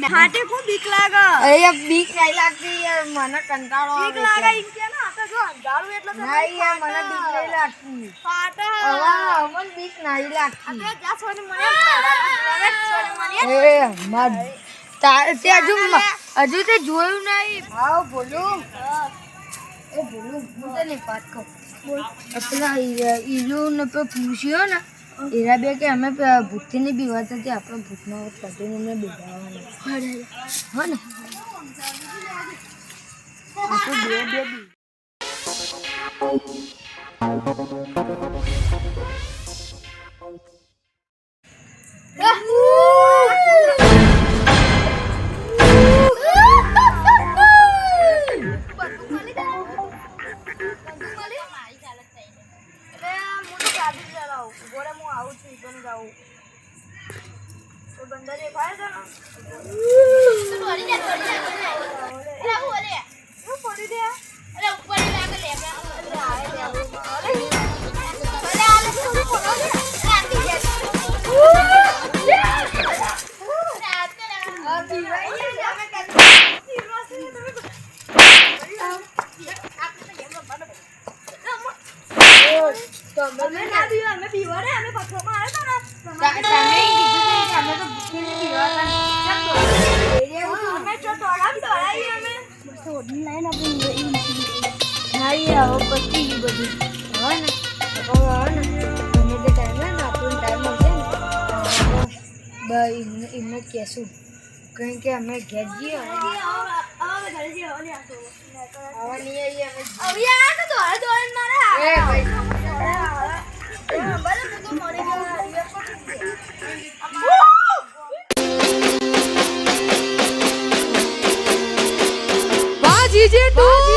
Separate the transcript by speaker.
Speaker 1: હાટે કો બીક લાગે
Speaker 2: અરે બીક નહીં લાગતી યાર મને કંટાળો આવે
Speaker 1: બીક લાગે ઈ કે ના આ જો અંધારું એટલે તો
Speaker 2: નહીં યાર મને બીક નહીં લાગતી
Speaker 1: ફાટે
Speaker 2: મને બીક નહીં લાગતી
Speaker 1: આ જા સોની મને સોની મને
Speaker 2: એ મત તે હજુ તે જોયું નહીં હા બોલું એ બોલું હું તને વાત કહું પેલા ઈલુ ને પૂછ્યો ને એરા બે કે અમે ભૂતથી નહીં બીવાતા તે આપણે ભૂતમાં કઢીને અમને બીવાવાનું હા ને આપણે બે એમને કહેશું કારણ કે અમે ઘેર જઈએ
Speaker 3: DJ 2